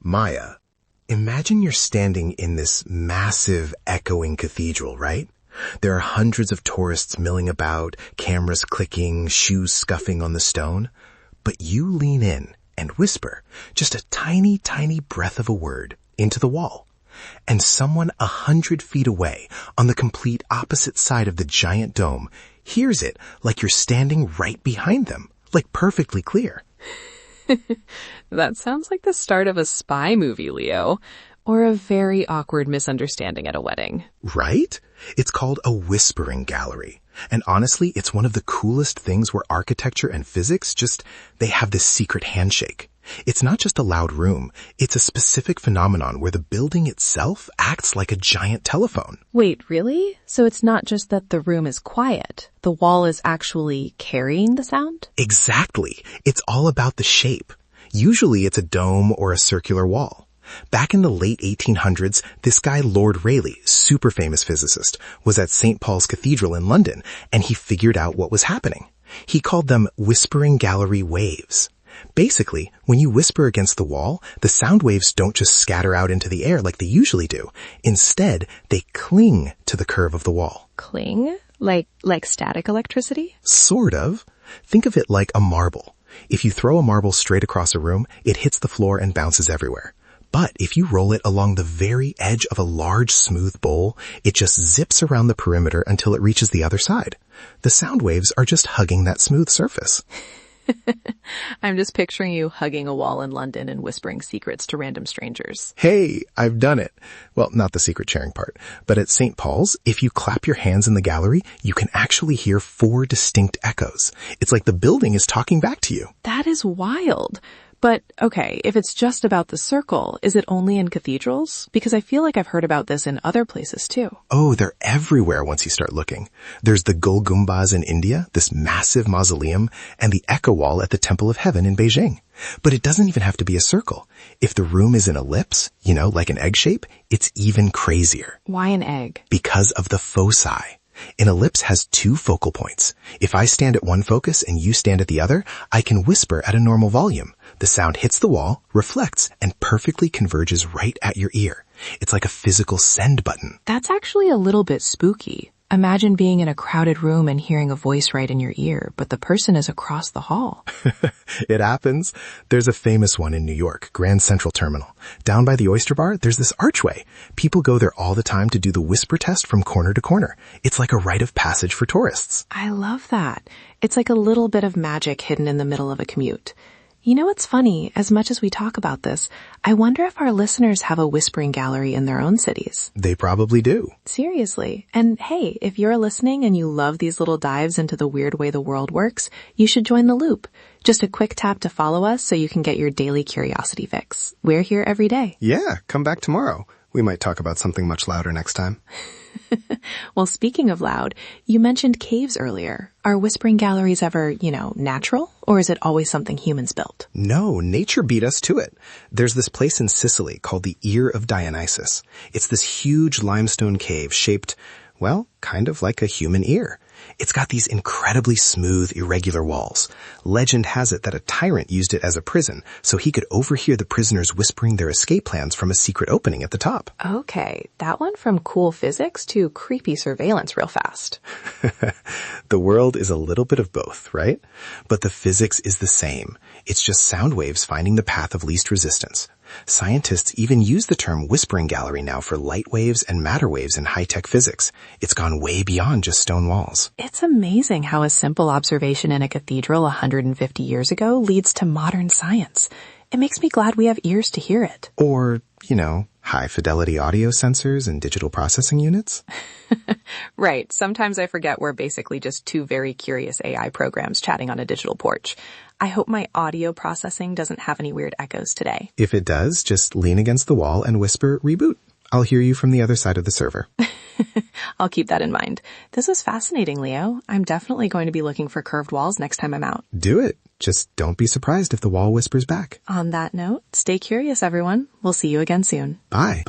Maya, imagine you're standing in this massive, echoing cathedral, right? There are hundreds of tourists milling about, cameras clicking, shoes scuffing on the stone. But you lean in and whisper just a tiny, tiny breath of a word into the wall. And someone 100 feet away, on the complete opposite side of the giant dome, hears it like you're standing right behind them, like perfectly clear. That sounds like the start of a spy movie, Leo. Or a very awkward misunderstanding at a wedding. Right? It's called a whispering gallery. And honestly, it's one of the coolest things where architecture and physics they have this secret handshake. It's not just a loud room. It's a specific phenomenon where the building itself acts like a giant telephone. Wait, really? So it's not just that the room is quiet. The wall is actually carrying the sound? Exactly. It's all about the shape. Usually it's a dome or a circular wall. Back in the late 1800s, this guy Lord Rayleigh, super famous physicist, was at St. Paul's Cathedral in London, and he figured out what was happening. He called them whispering gallery waves. Basically, when you whisper against the wall, the sound waves don't just scatter out into the air like they usually do. Instead, they cling to the curve of the wall. Cling? Like static electricity? Sort of. Think of it like a marble. If you throw a marble straight across a room, it hits the floor and bounces everywhere. But if you roll it along the very edge of a large, smooth bowl, it just zips around the perimeter until it reaches the other side. The sound waves are just hugging that smooth surface. I'm just picturing you hugging a wall in London and whispering secrets to random strangers. Hey, I've done it. Well, not the secret sharing part. But at St. Paul's, if you clap your hands in the gallery, you can actually hear 4 distinct echoes. It's like the building is talking back to you. That is wild. But, okay, if it's just about the circle, is it only in cathedrals? Because I feel like I've heard about this in other places too. Oh, they're everywhere once you start looking. There's the Gol Gumbaz in India, this massive mausoleum, and the Echo Wall at the Temple of Heaven in Beijing. But it doesn't even have to be a circle. If the room is an ellipse, like an egg shape, it's even crazier. Why an egg? Because of the foci. An ellipse has 2 focal points. If I stand at one focus and you stand at the other, I can whisper at a normal volume. The sound hits the wall, reflects, and perfectly converges right at your ear. It's like a physical send button. That's actually a little bit spooky. Imagine being in a crowded room and hearing a voice right in your ear, but the person is across the hall. It happens. There's a famous one in New York, Grand Central Terminal. Down by the Oyster Bar, there's this archway. People go there all the time to do the whisper test from corner to corner. It's like a rite of passage for tourists. I love that. It's like a little bit of magic hidden in the middle of a commute. You know what's funny? As much as we talk about this, I wonder if our listeners have a whispering gallery in their own cities. They probably do. Seriously. And hey, if you're listening and you love these little dives into the weird way the world works, you should join the loop. Just a quick tap to follow us so you can get your daily curiosity fix. We're here every day. Yeah, come back tomorrow. We might talk about something much louder next time. Well, speaking of loud, you mentioned caves earlier. Are whispering galleries ever, natural? Or is it always something humans built? No, nature beat us to it. There's this place in Sicily called the Ear of Dionysus. It's this huge limestone cave shaped, kind of like a human ear. It's got these incredibly smooth, irregular walls. Legend has it that a tyrant used it as a prison, so he could overhear the prisoners whispering their escape plans from a secret opening at the top. Okay, that went from cool physics to creepy surveillance real fast. The world is a little bit of both, right? But the physics is the same. It's just sound waves finding the path of least resistance. Scientists even use the term whispering gallery now for light waves and matter waves in high-tech physics. It's gone way beyond just stone walls. It's amazing how a simple observation in a cathedral 150 years ago leads to modern science. It makes me glad we have ears to hear it. Or, high-fidelity audio sensors and digital processing units. Right. Sometimes I forget we're basically just 2 very curious AI programs chatting on a digital porch. I hope my audio processing doesn't have any weird echoes today. If it does, just lean against the wall and whisper, "Reboot." I'll hear you from the other side of the server. I'll keep that in mind. This was fascinating, Leo. I'm definitely going to be looking for curved walls next time I'm out. Do it. Just don't be surprised if the wall whispers back. On that note, stay curious, everyone. We'll see you again soon. Bye.